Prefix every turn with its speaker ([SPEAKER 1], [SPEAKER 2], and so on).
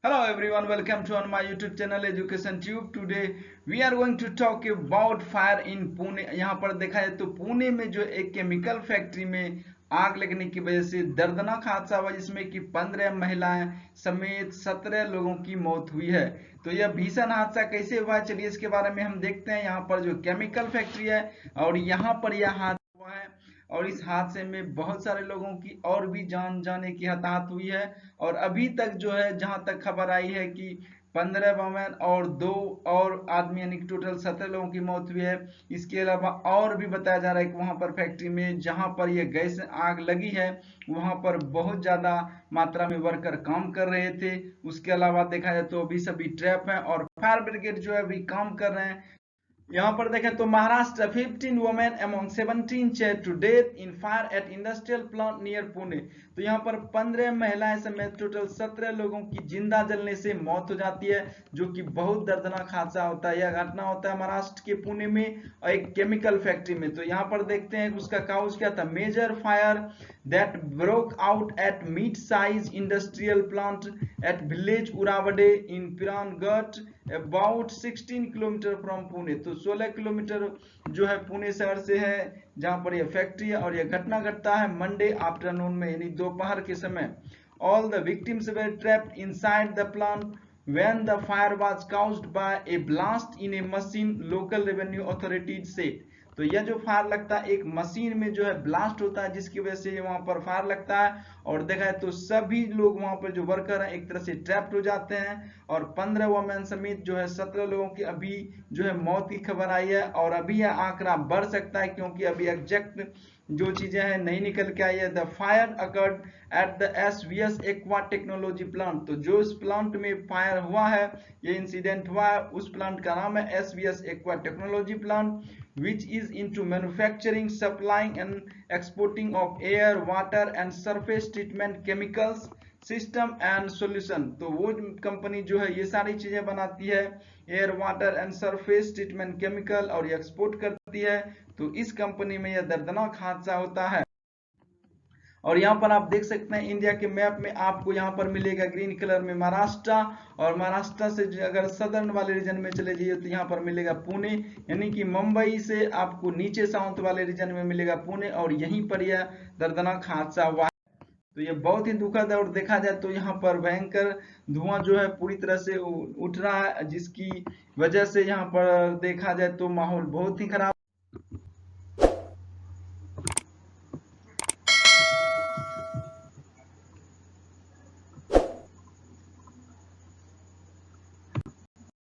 [SPEAKER 1] Hello everyone, welcome to on my YouTube channel Education Tube. Today we are going to talk about fire in Pune. यहाँ पर देखा जाए तो पुणे में जो एक केमिकल फैक्ट्री में आग लगने की वजह से दर्दनाक हादसा हुआ जिसमें कि 15 महिलाएं समेत 17 लोगों की मौत हुई है। तो यह भीषण हादसा कैसे हुआ, चलिए इसके बारे में हम देखते हैं। यहाँ पर जो केमिकल फैक्ट्री है और यहाँ पर यह हादसा हुआ है और इस हादसे में बहुत सारे लोगों की और भी जान जाने की हताहत हुई है। और अभी तक जो है जहां तक खबर आई है कि 15 वुमेन और 2 और आदमी यानी कि टोटल 17 लोगों की मौत हुई है। इसके अलावा और भी बताया जा रहा है कि वहां पर फैक्ट्री में जहां पर ये गैस आग लगी है वहां पर बहुत ज्यादा मात्रा में वर्कर काम कर रहे थे। उसके अलावा देखा जाए तो अभी सभी ट्रैप हैं और फायर ब्रिगेड जो है अभी काम कर रहे हैं। यहाँ पर देखें तो Maharashtra 15 women among 17 charred to death in fire at industrial plant near Pune. तो यहाँ पर 15 महिलाएं समेत टोटल 17 लोगों की जिंदा जलने से मौत हो जाती है, जो कि बहुत दर्दनाक हादसा होता है। यह घटना होता है महाराष्ट्र के पुणे में और एक केमिकल फैक्ट्री में। तो यहाँ पर देखते हैं उसका काउज क्या था। Major fire that broke out at mid-sized industrial plant at village Uravade in Pirangut about 16 kilometre from Pune. तो 16 किलोमीटर जो है पुणे शहर से है जहां पर यह फैक्ट्री है। और यह घटना घटता है मंडे आफ्टरनून में यानी दोपहर के समय। All the victims were trapped inside the plant when the fire was caused by a blast in a machine, local revenue authorities said। तो यह जो फायर लगता है एक मशीन में जो है ब्लास्ट होता है जिसकी वजह से वहां पर फायर लगता है। और देखा है तो सभी लोग वहां पर जो वर्कर हैं एक तरह से ट्रैप्ड हो जाते हैं। और 15 वुमेन समेत जो है 17 लोगों की अभी जो है मौत की खबर आई है। और अभी यह आंकड़ा बढ़ सकता है क्योंकि अभी एग्जैक्ट जो चीजें हैं नहीं निकल के आई है। The fire occurred at the SVS aqua technology plant. तो जो इस प्लांट में फायर हुआ है, ये इंसिडेंट हुआ है, उस प्लांट का नाम है SVS aqua technology plant which is into manufacturing, supplying and exporting of air, water and surface treatment chemicals, system and solution. तो वो कंपनी जो है ये सारी चीजें बनाती है, air water and surface treatment chemical, और ये एक्सपोर्ट करती है। तो इस कंपनी में यह दर्दनाक हादसा होता है। और यहाँ पर आप देख सकते हैं इंडिया के मैप में आपको यहाँ पर मिलेगा ग्रीन कलर में महाराष्ट्र। और महाराष्ट्र से अगर सदर्न वाले रीजन में चले जाइए तो यहाँ पर मिलेगा पुणे, यानी कि मुंबई से आपको नीचे साउथ वाले रीजन में मिलेगा पुणे। और यहीं पर यह दर्दनाक हादसा हुआ। तो ये बहुत ही दुखद है। और देखा जाए तो यहाँ पर भयंकर धुआं जो है पूरी तरह से उठ रहा है, जिसकी वजह से यहाँ पर देखा जाए तो माहौल बहुत ही खराब